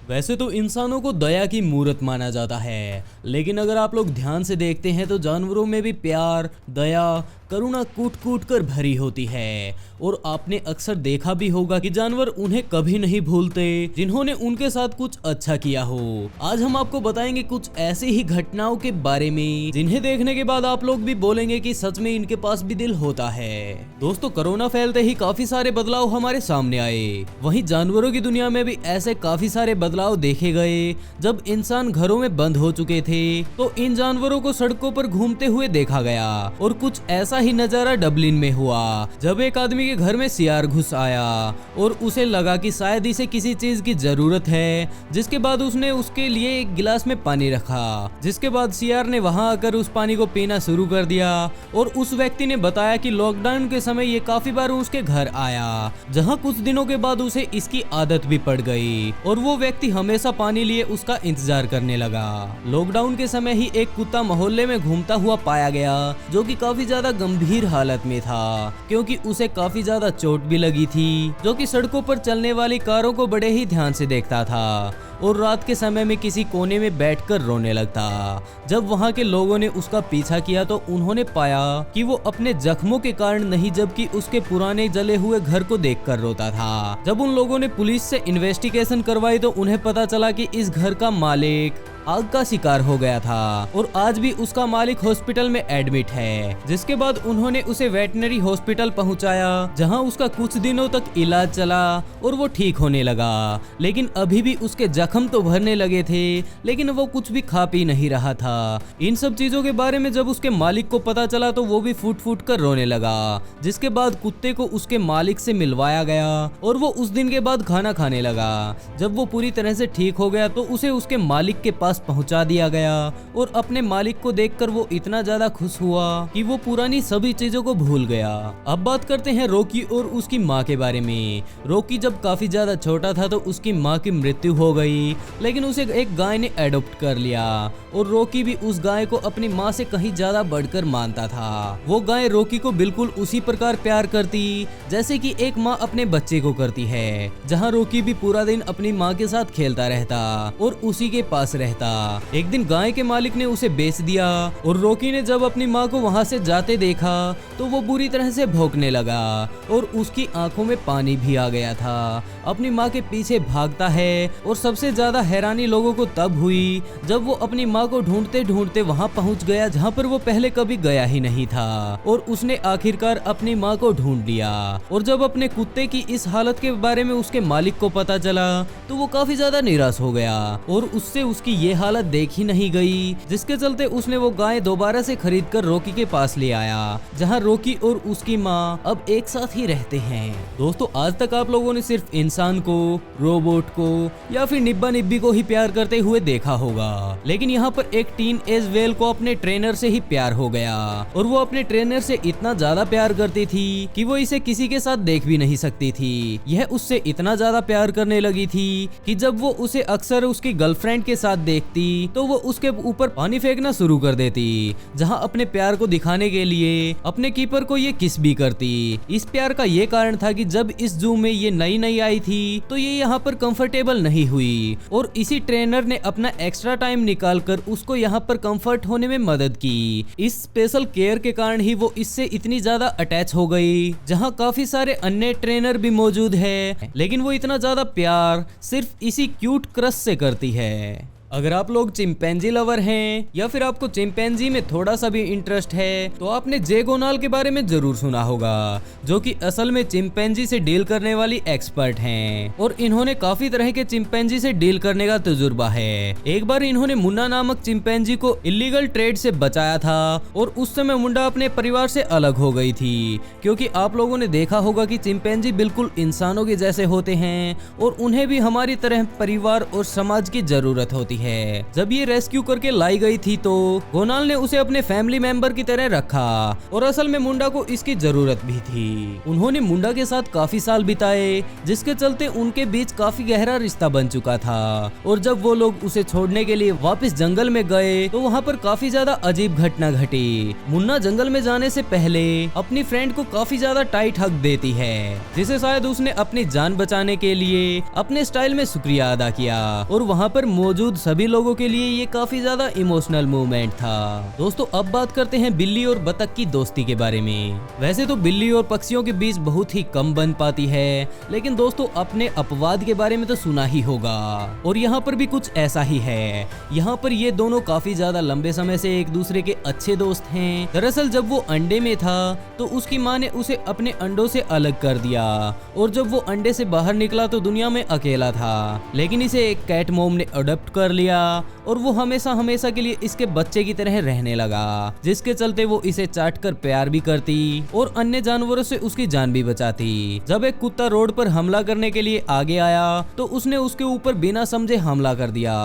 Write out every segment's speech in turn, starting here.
वैसे तो इंसानों को दया की मूरत माना जाता है, लेकिन अगर आप लोग ध्यान से देखते हैं तो जानवरों में भी प्यार, दया, करुणा कूट कूट कर भरी होती है। और आपने अक्सर देखा भी होगा कि जानवर उन्हें कभी नहीं भूलते जिन्होंने उनके साथ कुछ अच्छा किया हो। आज हम आपको बताएंगे कुछ ऐसी ही घटनाओं के बारे में जिन्हें देखने के बाद आप लोग भी बोलेंगे कि सच में इनके पास भी दिल होता है। दोस्तों, कोरोना फैलते ही काफी सारे बदलाव हमारे सामने आए। वहीं जानवरों की दुनिया में भी ऐसे काफी सारे बदलाव देखे गए। जब इंसान घरों में बंद हो चुके थे तो इन जानवरों को सड़कों पर घूमते हुए देखा गया। और कुछ ऐसा ही नजारा डबलिन में हुआ जब एक आदमी के घर में सियार घुस आया और उसे लगा कि शायद इसे किसी चीज की जरूरत है, जिसके बाद उसने उसके लिए एक गिलास में पानी रखा। जिसके बाद सियार ने वहां आकर उस पानी को पीना शुरू कर दिया। और उस व्यक्ति ने बताया कि लॉकडाउन के समय ये काफी बार उसके घर आया, जहां कुछ दिनों के बाद उसे इसकी आदत भी पड़ गई और वो व्यक्ति हमेशा पानी लिए उसका इंतजार करने लगा। लॉकडाउन के समय ही एक कुत्ता मोहल्ले में घूमता हुआ पाया गया, जो कि काफी ज्यादा गंभीर हालत में था, क्योंकि उसे काफी ज्यादा चोट भी लगी थी, जो कि सड़कों पर चलने वाली कारों को बड़े ही ध्यान से देखता था और रात के समय में किसी कोने में बैठकर रोने लगता। जब वहां के लोगों ने उसका पीछा किया तो उन्होंने पाया कि वो अपने जख्मों के कारण नहीं, जबकि उसके पुराने जले हुए घर को देखकर रोता था। जब उन लोगों ने पुलिस से इन्वेस्टिगेशन करवाई तो उन्हें पता चला कि इस घर का मालिक आग का शिकार हो गया था और आज भी उसका मालिक हॉस्पिटल में एडमिट है। जिसके बाद उन्होंने उसे वेटनरी हॉस्पिटल पहुंचाया, जहां उसका कुछ दिनों तक इलाज चला और वो ठीक होने लगा। लेकिन अभी भी उसके जख्म तो भरने लगे थे, लेकिन वो कुछ भी खा पी नहीं रहा था। इन सब चीजों के बारे में जब उसके मालिक को पता चला तो वो भी फूट फूट कर रोने लगा। जिसके बाद कुत्ते को उसके मालिक से मिलवाया गया और वो उस दिन के बाद खाना खाने लगा। जब वो पूरी तरह से ठीक हो गया तो उसे उसके मालिक के पास पहुंचा दिया गया और अपने मालिक को देखकर वो इतना ज्यादा खुश हुआ कि वो पुरानी सभी चीजों को भूल गया। अब बात करते हैं रॉकी और उसकी माँ के बारे में। रॉकी जब काफी ज्यादा छोटा था तो उसकी माँ की मृत्यु हो गई, लेकिन उसे एक गाय ने एडॉप्ट कर लिया और रॉकी भी उस गाय को अपनी माँ से कहीं ज्यादा बढ़कर मानता था। वो गाय रॉकी को बिल्कुल उसी प्रकार प्यार करती जैसे कि एक माँ अपने बच्चे को करती है, जहाँ रॉकी भी पूरा दिन अपनी माँ के साथ खेलता रहता और उसी के पास रहता। एक दिन गाय के मालिक ने उसे बेच दिया और रॉकी ने जब अपनी माँ को वहाँ से जाते देखा तो वो बुरी तरह से भौंकने लगा और उसकी आंखों में पानी भी आ गया था। अपनी माँ के पीछे भागता है और सबसे ज्यादा हैरानी लोगों को तब हुई जब वो अपनी माँ को ढूंढते ढूंढते वहाँ पहुँच गया जहाँ पर वो पहले कभी गया ही नहीं था और उसने आखिरकार अपनी माँ को ढूंढ लिया। और जब अपने कुत्ते की इस हालत के बारे में उसके मालिक को पता चला तो वो काफी ज्यादा निराश हो गया और उससे उसकी ये हालत देखी नहीं गई, जिसके चलते उसने वो गाय दोबारा से खरीदकर रॉकी के पास ले आया, जहां रॉकी और उसकी माँ अब एक साथ ही रहते हैं। दोस्तों, आज तक आप लोगों ने सिर्फ इंसान को, रोबोट को या फिर निब्बा निब्बी को ही प्यार करते हुए देखा होगा, लेकिन यहाँ पर एक टीन एज वेल को अपने ट्रेनर से ही प्यार हो गया और वो अपने ट्रेनर से इतना ज्यादा प्यार करती थी कि वो इसे किसी के साथ देख भी नहीं सकती थी। यह उससे इतना ज्यादा प्यार करने लगी थी कि जब वो उसे अक्सर उसकी गर्लफ्रेंड के साथ देखती तो वो उसके ऊपर पानी फेंकना शुरू कर देती, जहां अपने प्यार को दिखाने के लिए अपने कीपर को ये किस भी करती। इस प्यार का ये कारण था कि जब इस जू में ये नई नई आई थी तो ये यहाँ पर कंफर्टेबल नहीं हुई और इसी ट्रेनर ने अपना एक्स्ट्रा टाइम निकालकर उसको यहाँ पर कंफर्ट होने में मदद की। इस स्पेशल केयर के कारण ही वो इससे इतनी ज्यादा अटैच हो गई, जहाँ काफी सारे अन्य ट्रेनर भी मौजूद है, लेकिन वो इतना ज्यादा प्यार सिर्फ इसी क्यूट क्रश से करती है। अगर आप लोग चिंपैंजी लवर हैं या फिर आपको चिंपैंजी में थोड़ा सा भी इंटरेस्ट है तो आपने जे गोनाल के बारे में जरूर सुना होगा, जो कि असल में चिंपैंजी से डील करने वाली एक्सपर्ट हैं और इन्होंने काफी तरह के चिंपैंजी से डील करने का तजुर्बा है। एक बार इन्होंने मुन्ना नामक चिंपैंजी को इलीगल ट्रेड से बचाया था और उस समय मुंडा अपने परिवार से अलग हो गई थी, क्योंकि आप लोगों ने देखा होगा कि चिंपैंजी बिल्कुल इंसानों के जैसे होते हैं और उन्हें भी हमारी तरह परिवार और समाज की जरूरत होती है। जब ये रेस्क्यू करके लाई गई थी तो गोनाल ने उसे अपने फैमिली मेंबर की तरह रखा और असल में मुंडा को इसकी जरूरत भी थी। उन्होंने मुंडा के साथ काफी साल बिताए, जिसके चलते उनके बीच काफी गहरा रिश्ता बन चुका था। और जब वो लोग उसे छोड़ने के लिए वापस जंगल में गए तो वहाँ पर काफी ज्यादा अजीब घटना घटी। मुन्ना जंगल में जाने से पहले अपनी फ्रेंड को काफी ज्यादा टाइट हक देती है, जिसे शायद उसने अपनी जान बचाने के लिए अपने स्टाइल में शुक्रिया अदा किया। और वहाँ पर मौजूद सभी लोगों के लिए ये काफी ज्यादा इमोशनल मूवमेंट था। दोस्तों अब बात करते हैं बिल्ली और बतख की दोस्ती के बारे में। वैसे तो बिल्ली और पक्षियों के बीच बहुत ही कम बन पाती है, लेकिन दोस्तों अपने अपवाद के बारे में तो सुना ही होगा। और यहाँ पर भी कुछ ऐसा ही है। यहाँ पर ये दोनों काफी ज्यादा लंबे समय से एक दूसरे के अच्छे दोस्त हैं। दरअसल जब वो अंडे में था तो उसकी माँ ने उसे अपने अंडों से अलग कर दिया, और जब वो अंडे से बाहर निकला तो दुनिया में अकेला था। लेकिन इसे एक कैट मॉम ने अडॉप्ट कर लिया और वो हमेशा हमेशा के लिए इसके बच्चे की तरह रहने लगा, जिसके चलते वो इसे चाट कर प्यार भी करती और अन्य जानवरों से उसकी जान भी बचाती। जब एक कुत्ता रोड पर हमला करने के लिए आगे आया तो उसने उसके ऊपर बिना समझे हमला कर दिया।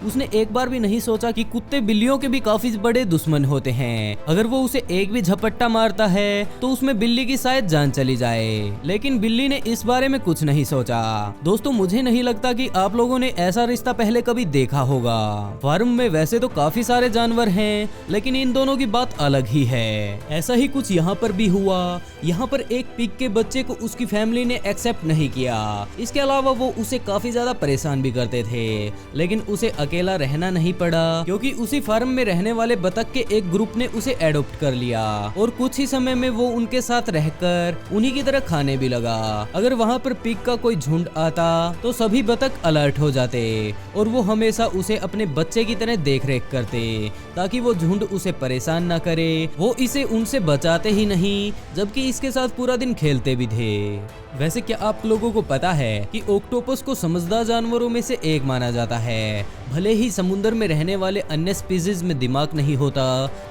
उसने एक बार भी नहीं सोचा कि कुत्ते बिल्लियों के भी काफी बड़े दुश्मन होते हैं। अगर वो उसे एक भी झपट्टा मारता है तो उसमें बिल्ली की शायद जान चली जाए, लेकिन बिल्ली ने इस बारे में कुछ नहीं सोचा। दोस्तों मुझे नहीं लगता कि आप लोगों ने ऐसा रिश्ता पहले कभी देखा होगा। फार्म में वैसे तो काफी सारे जानवर हैं, लेकिन इन दोनों की बात अलग ही है। ऐसा ही कुछ यहाँ पर भी हुआ। यहाँ पर एक पिग के बच्चे को उसकी फैमिली ने एक्सेप्ट नहीं किया। इसके अलावा वो उसे काफी ज्यादा परेशान भी करते थे, लेकिन उसे अकेला रहना नहीं पड़ा, क्योंकि उसी फार्म में रहने वाले बतख के एक ग्रुप ने उसे एडॉप्ट कर लिया और कुछ ही समय में वो उनके साथ रहकर उन्हीं की तरह खाने भी लगा। अगर वहाँ पर पिग का कोई झुंड आता तो सभी बतख अलर्ट हो जाते और वो हमेशा उसे अपने बच्चे की तरह देख रेख करते, ताकि वो झुंड उसे परेशान न करे। वो इसे उनसे बचाते ही नहीं, जबकि इसके साथ पूरा दिन खेलते भी थे। वैसे क्या आप लोगों को पता है कि ऑक्टोपस को समझदार जानवरों में से एक माना जाता है। भले ही समुद्र में रहने वाले अन्य स्पीशीज में दिमाग नहीं होता,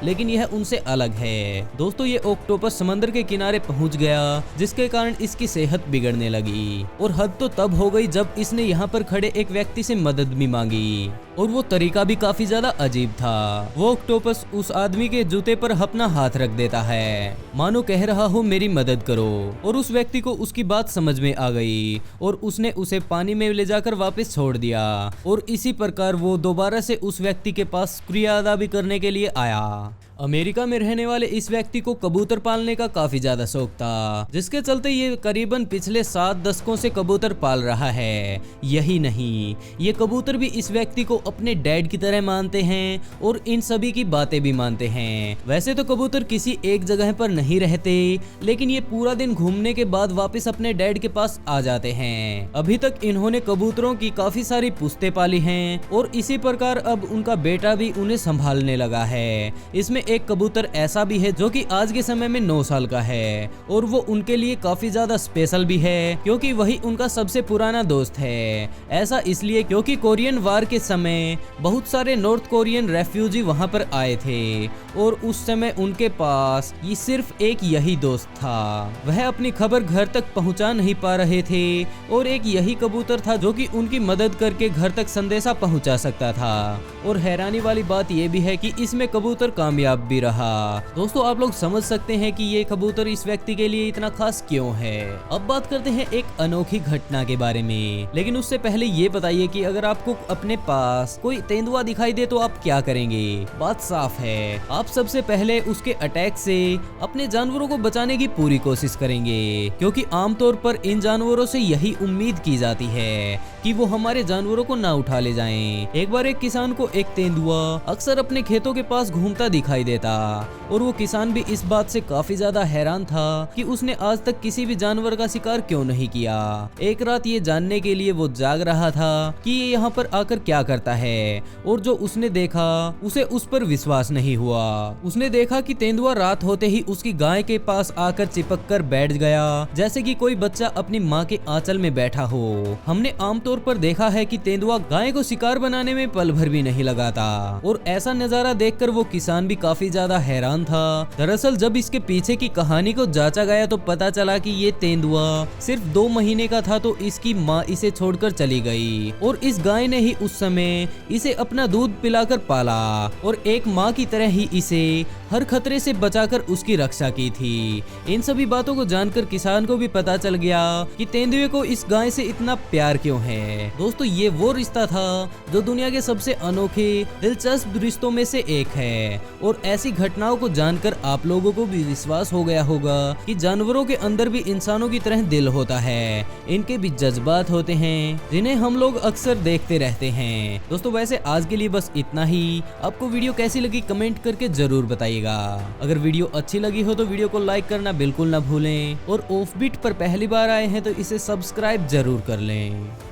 लेकिन यह उनसे अलग है। दोस्तों ये ऑक्टोपस समंदर के किनारे पहुंच गया, जिसके कारण इसकी सेहत बिगड़ने लगी। और हद तो तब हो गई जब इसने यहाँ पर खड़े एक व्यक्ति से मदद भी मांगी, और वो तरीका भी काफी ज्यादा अजीब था। वो ऑक्टोपस उस आदमी के जूते पर अपना हाथ रख देता है, मानो कह रहा हो मेरी मदद करो। और उस व्यक्ति को उसकी बात समझ में आ गई और उसने उसे पानी में ले जाकर वापस छोड़ दिया। और इसी प्रकार वो दोबारा से उस व्यक्ति के पास शुक्रिया अदा भी करने के लिए आया। अमेरिका में रहने वाले इस व्यक्ति को कबूतर पालने का काफी ज्यादा शौक था, जिसके चलते ये करीबन पिछले 7 दशकों से कबूतर पाल रहा है। यही नहीं, ये कबूतर भी इस व्यक्ति को अपने डैड की तरह मानते हैं और इन सभी की बातें भी मानते हैं। वैसे तो कबूतर किसी एक जगह पर नहीं रहते, लेकिन ये पूरा दिन घूमने के बाद वापस अपने डैड के पास आ जाते हैं। अभी तक इन्होंने कबूतरों की काफी सारी पुश्तें पाली हैं और इसी प्रकार अब उनका बेटा भी उन्हें संभालने लगा है। इसमें एक कबूतर ऐसा भी है जो कि आज के समय में 9 साल का है, और वो उनके लिए काफी ज्यादा स्पेशल भी है, क्योंकि वही उनका सबसे पुराना दोस्त है। ऐसा इसलिए क्योंकि कोरियन वार के समय बहुत सारे नॉर्थ कोरियन रेफ्यूजी वहां पर आए थे, और उस समय उनके पास ये सिर्फ एक यही दोस्त था। वह अपनी खबर घर तक पहुंचा नहीं पा रहे थे, और एक यही कबूतर था जो कि उनकी मदद करके घर तक संदेशा पहुंचा सकता था। और हैरानी वाली बात यह भी है कि इसमें कबूतर कामयाब भी रहा। दोस्तों आप लोग समझ सकते हैं कि ये कबूतर इस व्यक्ति के लिए इतना खास क्यों है। अब बात करते हैं एक अनोखी घटना के बारे में, लेकिन उससे पहले ये बताइए कि अगर आपको अपने पास कोई तेंदुआ दिखाई दे तो आप क्या करेंगे। बात साफ है, आप सबसे पहले उसके अटैक से अपने जानवरों को बचाने की पूरी कोशिश करेंगे, क्योंकि आमतौर पर इन जानवरों से यही उम्मीद की जाती है कि वो हमारे जानवरों को ना उठा ले जाएं। एक बार एक किसान को एक तेंदुआ अक्सर अपने खेतों के पास घूमता दिखाई देता, और वो किसान भी इस बात से काफी ज्यादा हैरान था कि उसने आज तक किसी भी जानवर का शिकार क्यों नहीं किया। एक रात ये जानने के लिए वो जाग रहा था कि ये यहाँ पर आकर क्या करता है, और जो उसने देखा उसे उस पर विश्वास नहीं हुआ। उसने देखा कि तेंदुआ रात होते ही उसकी गाय के पास आकर चिपक कर बैठ गया, जैसे कि कोई बच्चा अपनी माँ के आंचल में बैठा हो। हमने आमतौर तौर पर देखा है कि तेंदुआ गाय को शिकार बनाने में पल भर भी नहीं लगाता और ऐसा नजारा देखकर वो किसान भी काफी ज्यादा हैरान था। दरअसल जब इसके पीछे की कहानी को जांचा गया तो पता चला कि ये तेंदुआ सिर्फ 2 महीने का था तो इसकी माँ इसे छोड़कर चली गई और इस गाय ने ही उस समय इसे अपना दूध पिलाकर पाला और एक माँ की तरह ही इसे हर खतरे से बचाकर उसकी रक्षा की थी। इन सभी बातों को जानकर किसान को भी पता चल गया कि तेंदुए को इस गाय से इतना प्यार क्यों है। दोस्तों ये वो रिश्ता था जो दुनिया के सबसे अनोखे दिलचस्प रिश्तों में से एक है और ऐसी घटनाओं को जानकर आप लोगों को भी विश्वास हो गया होगा कि जानवरों के अंदर भी इंसानों की तरह दिल होता है, इनके भी जज्बात होते हैं जिन्हें हम लोग अक्सर देखते रहते हैं। दोस्तों वैसे आज के लिए बस इतना ही। आपको वीडियो कैसी लगी कमेंट करके जरूर बताइएगा। अगर वीडियो अच्छी लगी हो तो वीडियो को लाइक करना बिल्कुल ना भूलें और ऑफबीट पर पहली बार आए हैं तो इसे सब्सक्राइब जरूर कर लें।